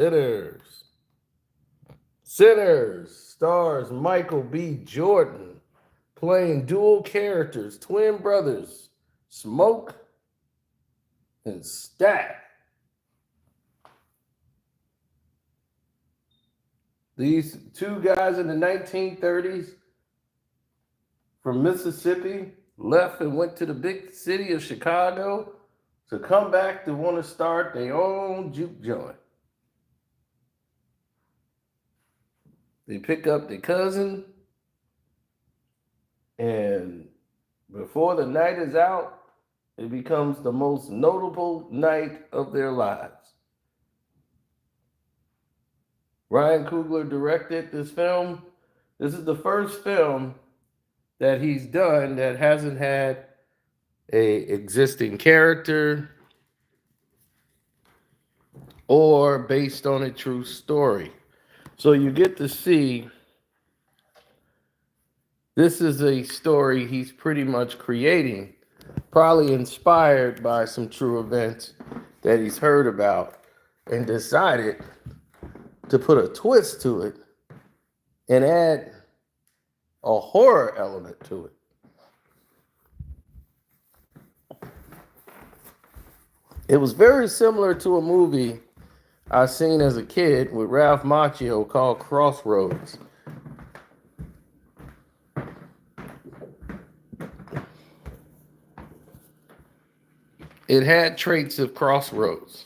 Sinners. Sinners stars Michael B. Jordan playing dual characters, twin brothers, Smoke and Stack. These two guys in the 1930s from Mississippi left and went to the big city of Chicago to come back to want to start their own juke joint. They pick up their cousin, and before the night is out, it becomes the most notable night of their lives. Ryan Kugler directed this film. This is the first film that he's done that hasn't had a existing character or based on a true story. So you get to see this is a story he's pretty much creating, probably inspired by some true events that he's heard about and decided to put a twist to it and add a horror element to it. It was very similar to a movie I seen as a kid with Ralph Macchio called Crossroads. It had traits of Crossroads,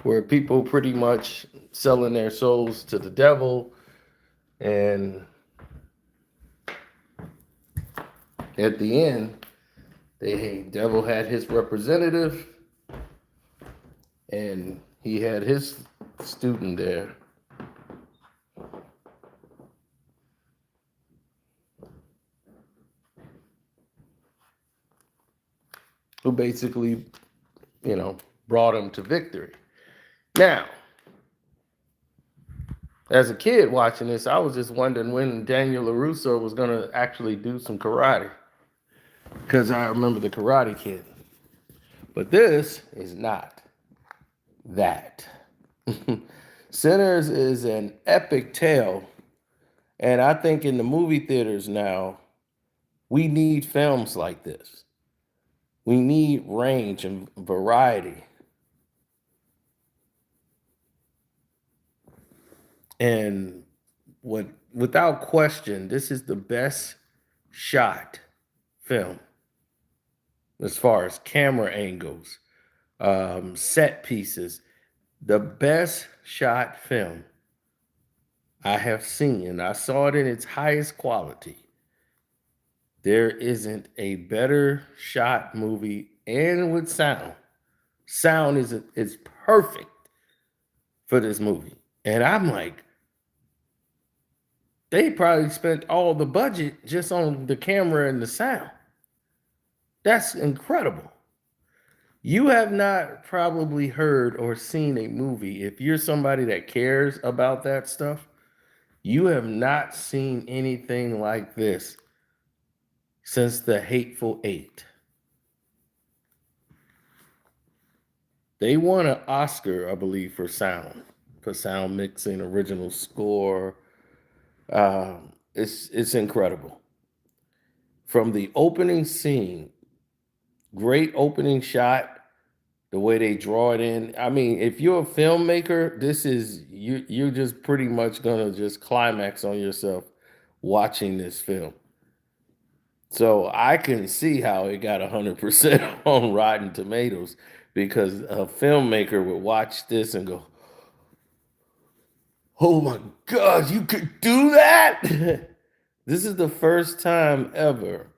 where people pretty much selling their souls to the devil, and at the end, the devil had his representative, and he had his student there. Who basically, brought him to victory. Now, as a kid watching this, I was just wondering when Daniel LaRusso was going to actually do some karate. Because I remember the Karate Kid. But this is not that. Sinners is an epic tale. And I think in the movie theaters now, we need films like this. We need range and variety. And without question, this is the best shot film as far as camera angles, set pieces. The best shot film I have seen, and I saw it in its highest quality. There isn't a better shot movie, and with sound. Sound is perfect for this movie. And I'm like, they probably spent all the budget just on the camera and the sound. That's incredible. You have not probably heard or seen a movie, if you're somebody that cares about that stuff, you have not seen anything like this since The Hateful Eight. They won an Oscar, I believe, for sound mixing, original score. It's incredible. From the opening scene, great opening shot, the way they draw it in. I mean, if you're a filmmaker, this is you're just pretty much gonna just climax on yourself watching this film. So I can see how it got 100% on Rotten Tomatoes, because a filmmaker would watch this and go, "Oh my God, you could do that!" This is the first time ever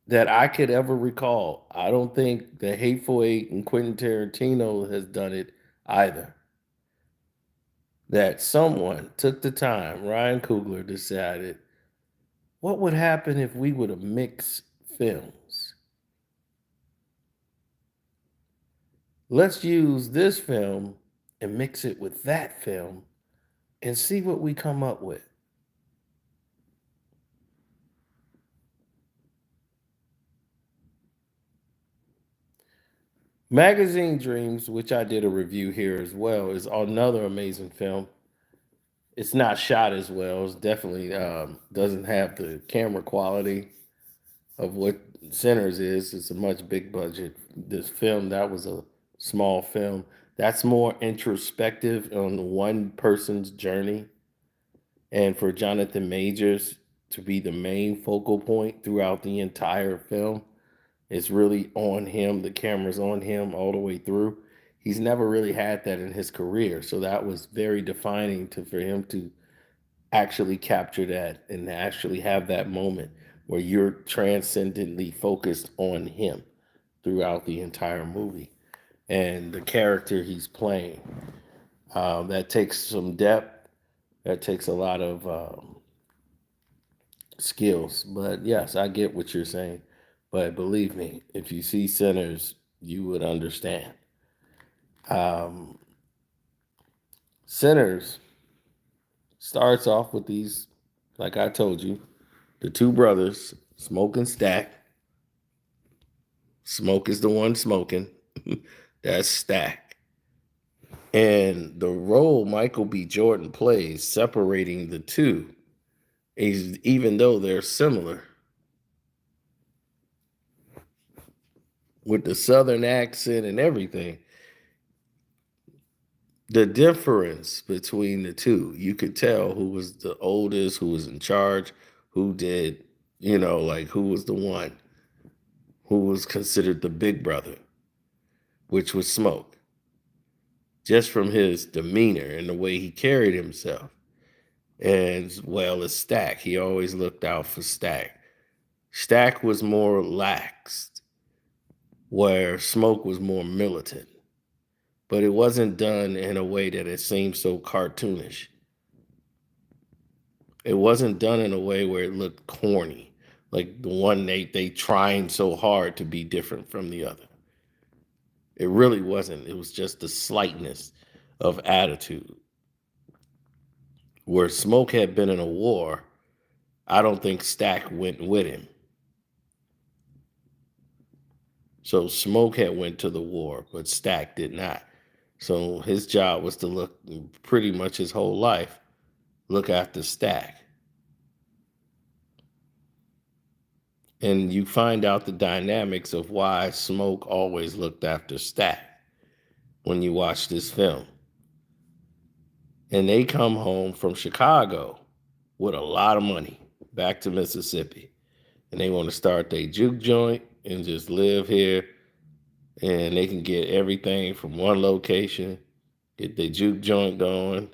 that I could ever recall. I don't think The Hateful Eight and Quentin Tarantino has done it either. That someone took the time, Ryan Kugler decided, what would happen if we were to mix films? Let's use this film and mix it with that film and see what we come up with. Magazine Dreams, which I did a review here as well, is another amazing film. It's not shot as well. It's definitely doesn't have the camera quality of what Sinners is. It's a much big budget. This film, that was a small film. That's more introspective on one person's journey. And for Jonathan Majors to be the main focal point throughout the entire film, it's really on him. The camera's on him all the way through. He's never really had that in his career. So that was very defining for him to actually capture that and actually have that moment where you're transcendently focused on him throughout the entire movie and the character he's playing. That takes some depth. That takes a lot of skills. But yes, I get what you're saying. But believe me, if you see Sinners, you would understand. Um, Sinners starts off with these, like I told you, the two brothers, Smoke and Stack. Smoke is the one smoking. That's Stack. And the role Michael B. Jordan plays, separating the two, is even though they're similar, with the Southern accent and everything, the difference between the two, you could tell who was the oldest, who was in charge, who did, like who was the one who was considered the big brother, which was Smoke, just from his demeanor and the way he carried himself. And as well as Stack, he always looked out for Stack. Stack was more laxed, where Smoke was more militant. But it wasn't done in a way that it seemed so cartoonish. It wasn't done in a way where it looked corny, like the one they trying so hard to be different from the other. It really wasn't. It was just the slightness of attitude. Where Smoke had been in a war, I don't think Stack went with him. So Smoke had went to the war, but Stack did not. So his job was to look pretty much his whole life, look after Stack. And you find out the dynamics of why Smoke always looked after Stack when you watch this film. And they come home from Chicago with a lot of money back to Mississippi. And they want to start their juke joint and just live here. And they can get everything from one location, get their juke joint going.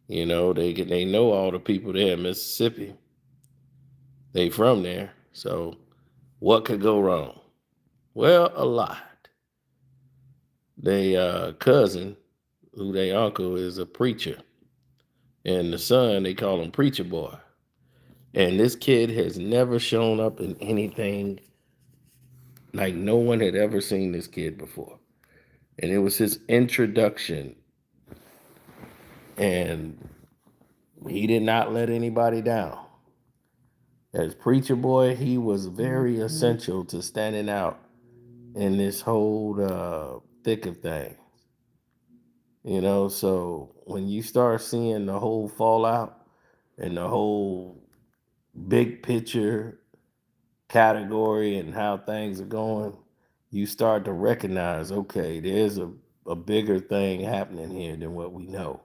They know all the people there in Mississippi. They from there. So what could go wrong? Well, a lot. They cousin, who they uncle, is a preacher. And the son, they call him Preacher Boy. And this kid has never shown up in anything like no one had ever seen this kid before. And it was his introduction. And he did not let anybody down. As Preacher Boy, he was very essential to standing out in this whole thick of things. So when you start seeing the whole fallout and the whole big picture category and how things are going, you start to recognize, okay, there's a bigger thing happening here than what we know.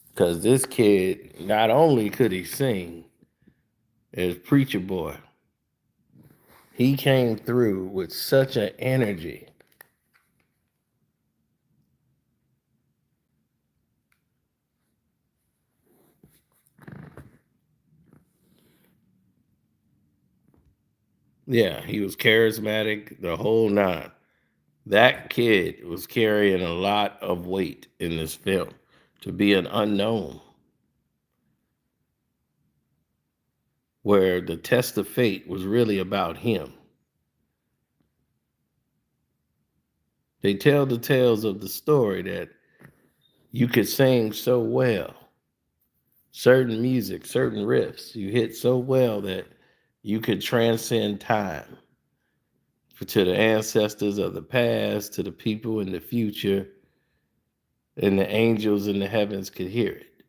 Because this kid, not only could he sing as Preacher Boy, he came through with such an energy. Yeah, he was charismatic, the whole nine. That kid was carrying a lot of weight in this film to be an unknown, where the test of fate was really about him. They tell the tales of the story that you could sing so well, certain music, certain riffs you hit so well that you could transcend time to the ancestors of the past, to the people in the future, and the angels in the heavens could hear it,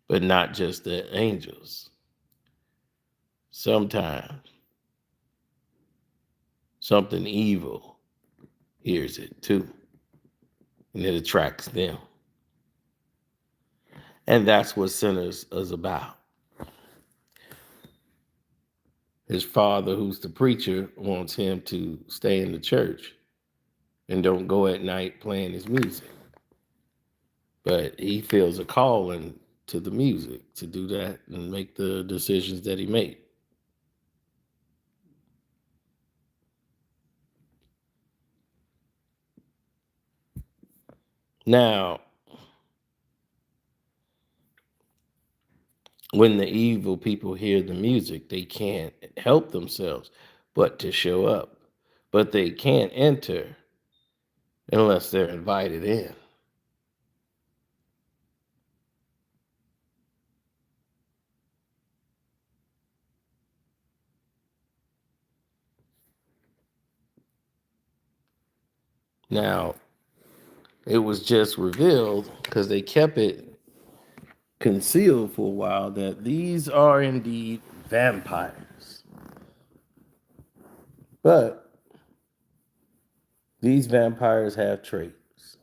but not just the angels. Sometimes something evil hears it too, and it attracts them. And that's what Sinners is about. His father, who's the preacher, wants him to stay in the church and don't go at night playing his music. But he feels a calling to the music to do that and make the decisions that he made. Now, when the evil people hear the music, they can't help themselves but to show up. But they can't enter unless they're invited in. Now, it was just revealed because they kept it concealed for a while that these are indeed vampires. But these vampires have traits.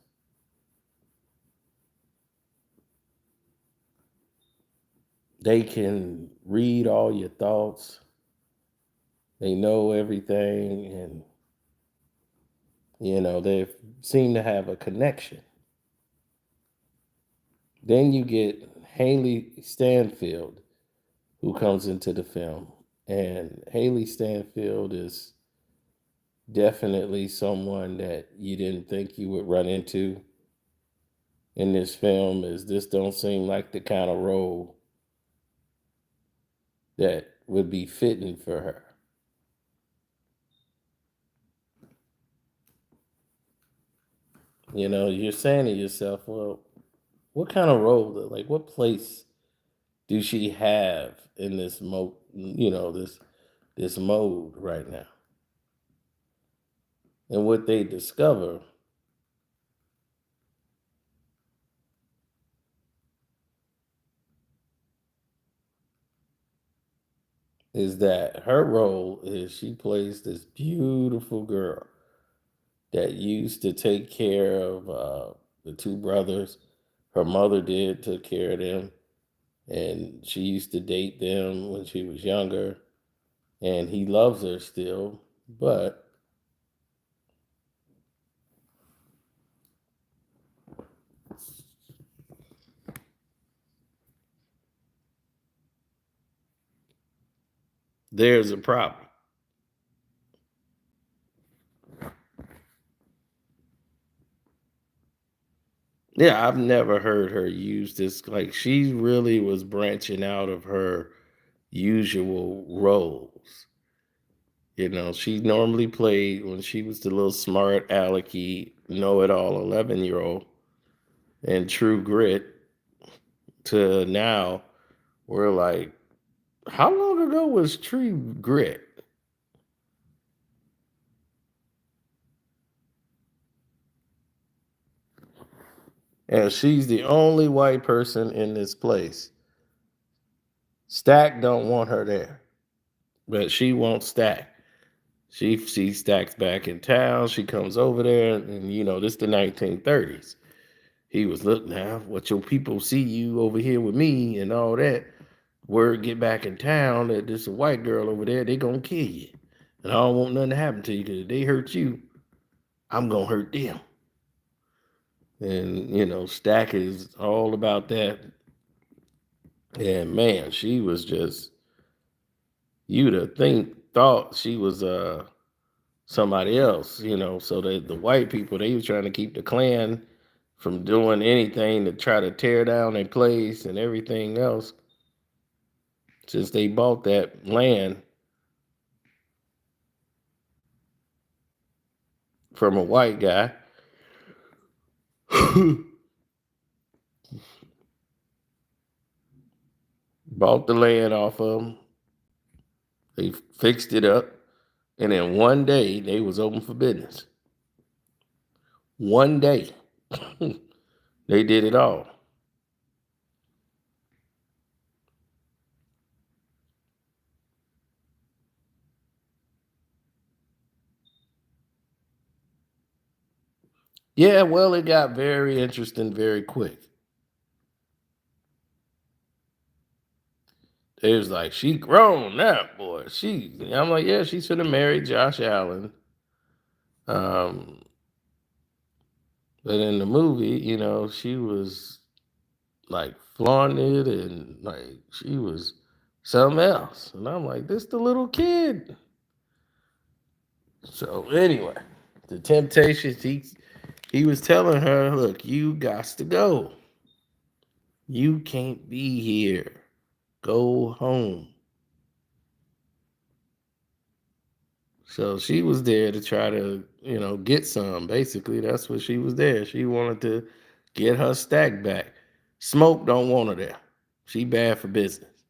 They can read all your thoughts. They know everything, and they seem to have a connection. Then you get Haley Stanfield, who comes into the film, and Haley Stanfield is definitely someone that you didn't think you would run into in this film. Is this don't seem like the kind of role that would be fitting for her. You're saying to yourself, well, what kind of role, like what place do she have in this this mode right now? And what they discover is that her role is she plays this beautiful girl that used to take care of the two brothers. Her mother did, took care of them, and she used to date them when she was younger. And he loves her still, but there's a problem. Yeah, I've never heard her use this. Like, she really was branching out of her usual roles. She normally played when she was the little smart, alecky, know it all 11-year-old and True Grit to now. We're like, how long ago was True Grit? And she's the only white person in this place. Stack don't want her there, but she won't Stack. She sees Stack's back in town. She comes over there, and this the 1930s. He was, look now, what your people see you over here with me and all that. Word get back in town that there's a white girl over there. They gonna kill you, and I don't want nothing to happen to you because if they hurt you, I'm gonna hurt them. And Stack is all about that. And man, she was just you'd have thought she was somebody else, so that the white people, they was trying to keep the Klan from doing anything to try to tear down their place and everything else. Since they bought that land from a white guy. bought the land off of them. They fixed it up, and in one day they was open for business. One day, they did it all. Yeah, well, it got very interesting very quick. It was like, she grown now, boy. I'm like, yeah, she should have married Josh Allen. Um, but in the movie, she was like flaunted and like she was something else. And I'm like, this the little kid. So anyway, the Temptations, he was telling her, look, you got to go. You can't be here. Go home. So she was there to try to, get some. Basically, that's what she was there. She wanted to get her stack back. Smoke don't want her there. She bad for business.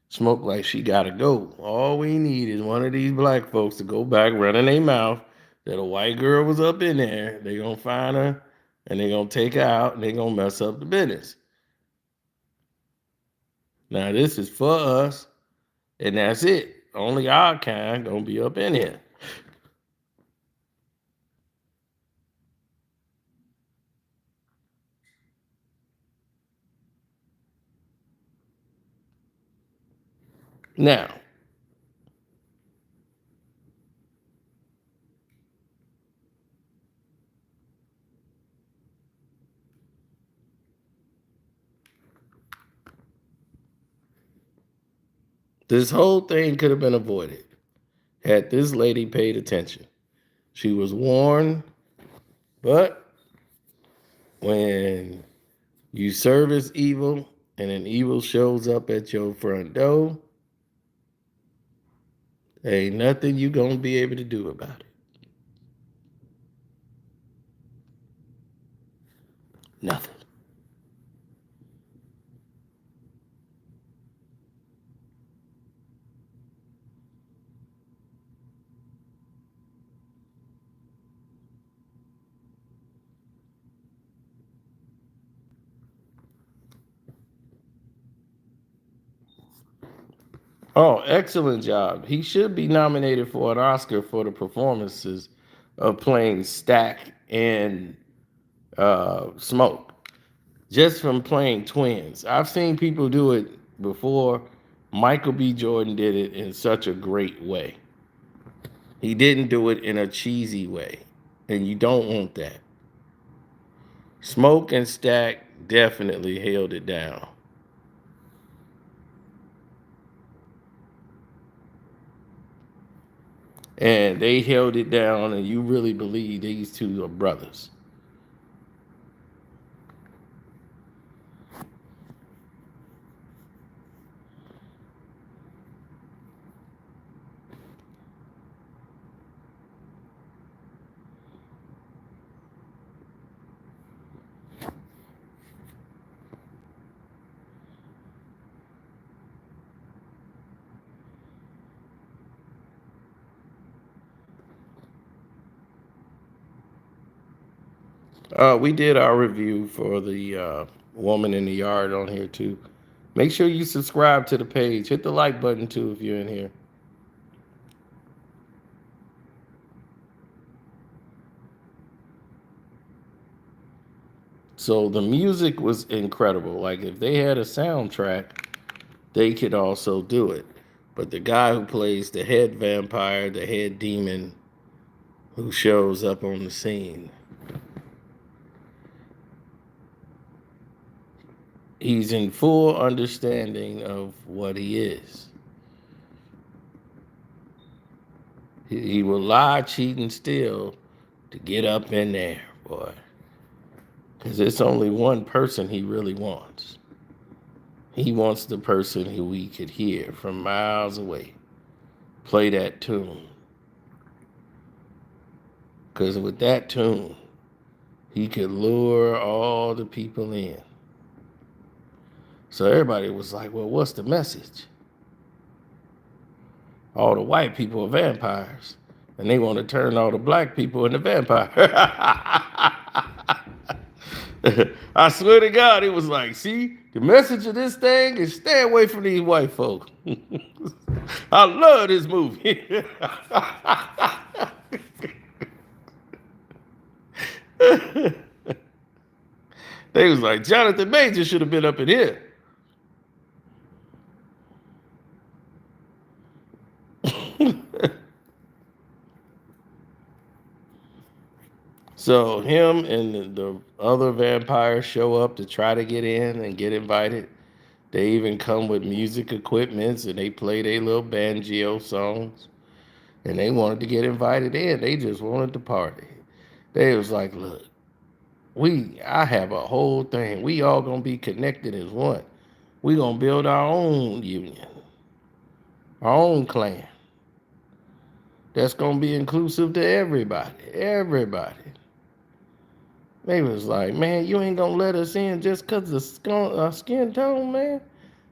Smoke like she gotta go. All we need is one of these black folks to go back running their mouth that a white girl was up in there. They gonna find her and they gonna take her out and they gonna mess up the business. Now this is for us, and that's it. Only our kind gonna be up in here. Now, this whole thing could have been avoided had this lady paid attention. She was warned, but when you service evil and an evil shows up at your front door, ain't nothing you gonna be able to do about it. Nothing. Oh, excellent job. He should be nominated for an Oscar for the performances of playing Stack and Smoke. Just from playing twins. I've seen people do it before. Michael B. Jordan did it in such a great way. He didn't do it in a cheesy way. And you don't want that. Smoke and Stack definitely held it down. And they held it down, and you really believe these two are brothers. We did our review for the woman in the yard on here too. Make sure you subscribe to the page. Hit the like button too if you're in here. So the music was incredible. Like if they had a soundtrack, they could also do it. But the guy who plays the head vampire, the head demon who shows up on the scene, he's in full understanding of what he is. He will lie, cheat, and steal to get up in there, boy. Because it's only one person he really wants. He wants the person who he could hear from miles away. Play that tune. Because with that tune, he could lure all the people in. So everybody was like, well, what's the message? All the white people are vampires, and they want to turn all the black people into vampires. I swear to God, it was like, see, the message of this thing is stay away from these white folk. I love this movie. They was like, Jonathan Major should have been up in here. So him and the other vampires show up to try to get in and get invited. They even come with music equipments and they play their little banjo songs. And they wanted to get invited in. They just wanted to party. They was like, look, I have a whole thing. We all gonna be connected as one. We gonna build our own union, our own clan. That's gonna be inclusive to everybody. Everybody. They was like, man, you ain't gonna let us in just because of skin tone, man.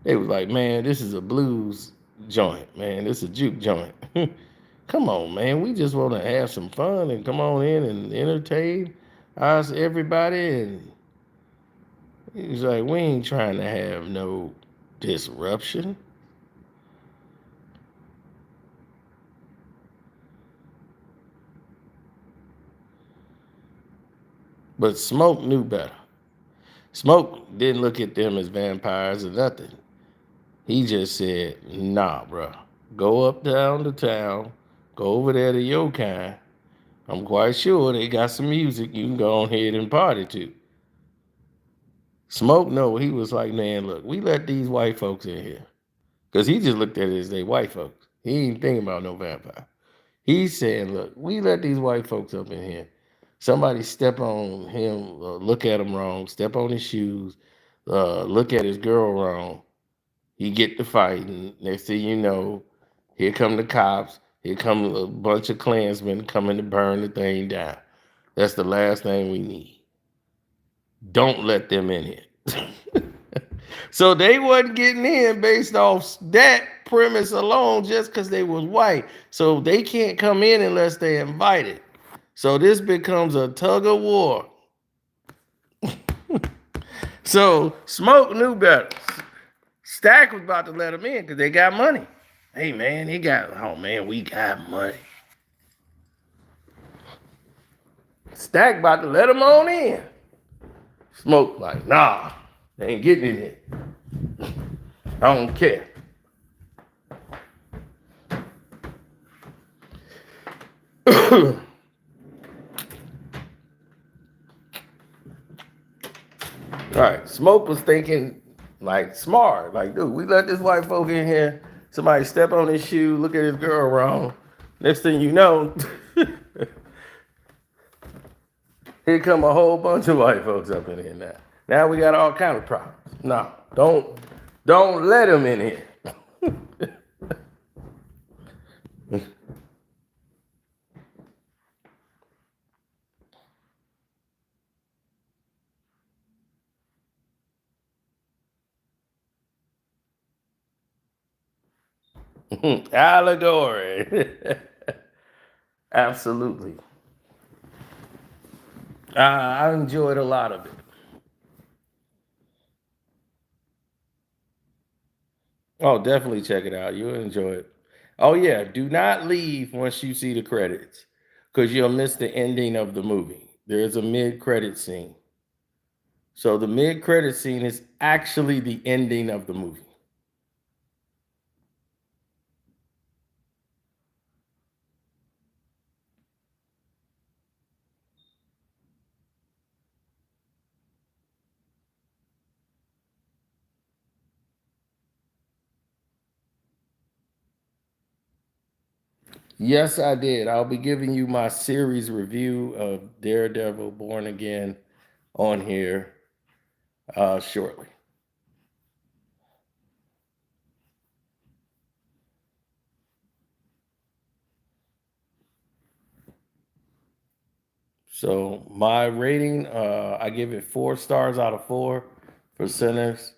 They was like, man, this is a blues joint, man. This is a juke joint. Come on, man. We just want to have some fun and come on in and entertain us, everybody. And he was like, we ain't trying to have no disruption. But Smoke knew better. Smoke didn't look at them as vampires or nothing. He just said, nah, bro. Go up down to town. Go over there to your kind. I'm quite sure they got some music you can go on ahead and party to. Smoke, no, he was like, man, look, we let these white folks in here. Because he just looked at it as they white folks. He ain't thinking about no vampire. He's saying, look, we let these white folks up in here. Somebody step on him, look at him wrong, step on his shoes, look at his girl wrong. He get to fighting. Next thing you know, here come the cops. Here come a bunch of Klansmen coming to burn the thing down. That's the last thing we need. Don't let them in here. So they wasn't getting in based off that premise alone just because they was white. So they can't come in unless they're invited. So this becomes a tug of war. So Smoke knew better. Stack was about to let them in because they got money. Hey man, we got money. Stack about to let them on in. Smoke like, nah, they ain't getting in here. I don't care. All right, Smoke was thinking like smart, like, dude, we let this white folk in here. Somebody step on his shoe, look at his girl wrong. Next thing you know, here come a whole bunch of white folks up in here now. Now we got all kind of problems. No, don't let them in here. Allegory. Absolutely. I enjoyed a lot of it. Oh, definitely check it out. You'll enjoy it. Oh, yeah. Do not leave once you see the credits because you'll miss the ending of the movie. There's a mid credit scene. So the mid credit scene is actually the ending of the movie. Yes, I did. I'll be giving you my series review of Daredevil Born Again on here shortly. So my rating, I give it 4 stars out of 4 for Sinners.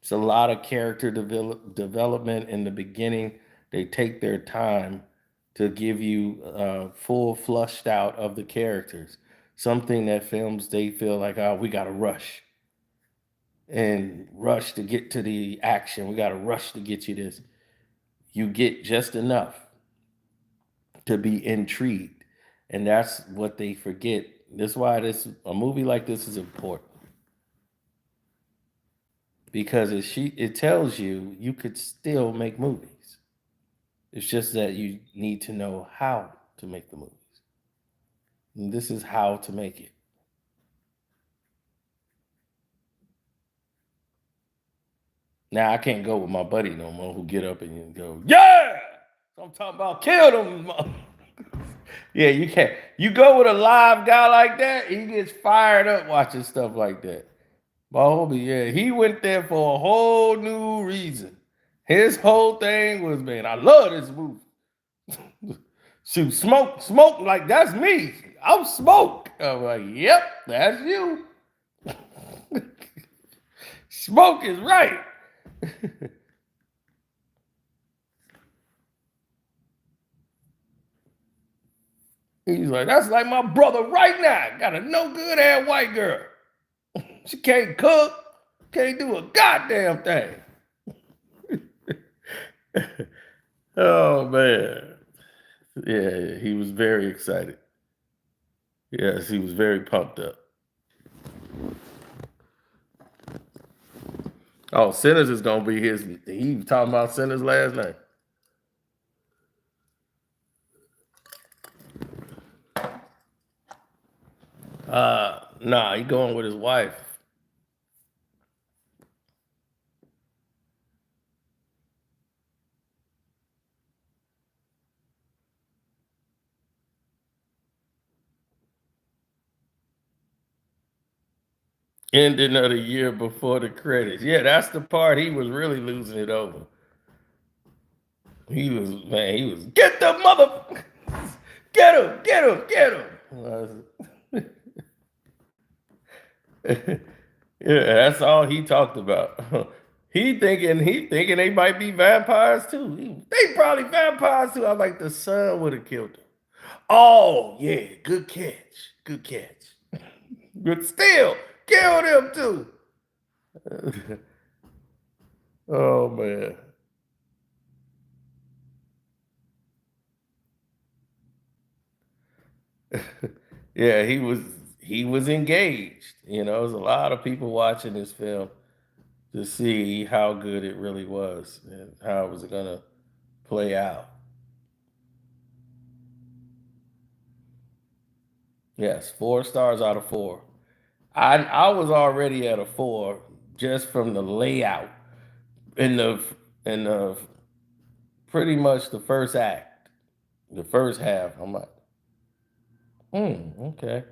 It's a lot of character development in the beginning. They take their time to give you full flushed out of the characters. Something that films they feel like, oh, we got to rush and rush to get to the action. We got to rush to get you this. You get just enough to be intrigued, and that's what they forget. That's why this a movie like this is important because it tells you you could still make movies. It's just that you need to know how to make the movies. And this is how to make it. Now I can't go with my buddy no more who get up and go, yeah. So I'm talking about kill them. Yeah, you can't. You go with a live guy like that, he gets fired up watching stuff like that. My homie, yeah, he went there for a whole new reason. His whole thing was, man, I love this movie. Shoot, smoke like that's me. I'm smoke. I'm like, yep, that's you. Smoke is right. He's like, that's like my brother right now. Got a no good ass white girl. She can't cook, can't do a goddamn thing. Oh man. Yeah, he was very excited. Yes, he was very pumped up. Oh, Sinners is gonna be his. He was talking about Sinners last night. Nah, he going with his wife. Ending of the year before the credits. Yeah, that's the part he was really losing it over. He was man. He was get the mother, get him, get him, get him. Yeah, that's all he talked about. He thinking they might be vampires too. They probably vampires too. I like the son would have killed him. Oh yeah, good catch, good catch. But still, killed him too. Oh man. Yeah, he was engaged. There's a lot of people watching this film to see how good it really was and how it was gonna play out. Yes, 4 stars out of 4. I was already at a 4 just from the layout in the pretty much the first act, the first half. I'm like, okay.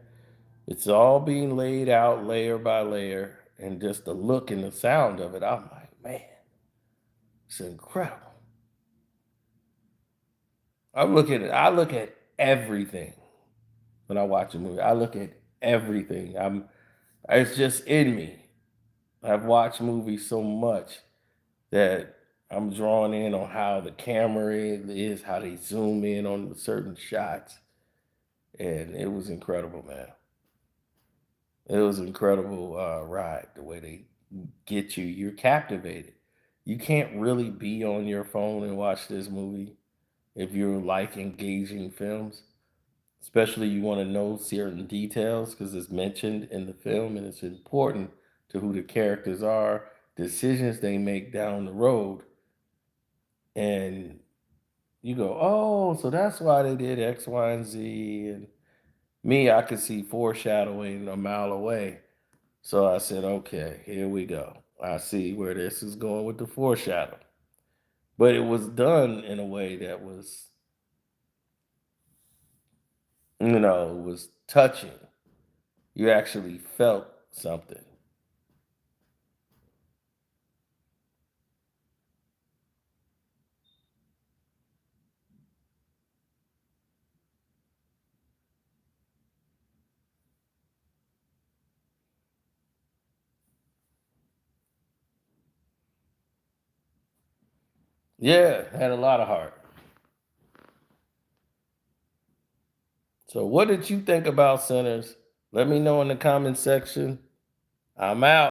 It's all being laid out layer by layer, and just the look and the sound of it. I'm like, man, it's incredible. I look at everything when I watch a movie. I look at everything. It's just in me. I've watched movies so much that I'm drawn in on how the camera is, how they zoom in on certain shots, and it was incredible, man. It was an incredible ride. The way they get you, you're captivated. You can't really be on your phone and watch this movie if you like engaging films. Especially you want to know certain details because it's mentioned in the film and it's important to who the characters are, decisions they make down the road, and you go, oh, so that's why they did X, Y, and Z. And me, I could see foreshadowing a mile away. So I said, okay, here we go. I see where this is going with the foreshadow. But it was done in a way that was touching. You actually felt something. Yeah, had a lot of heart. So, what did you think about Sinners? Let me know in the comment section. I'm out.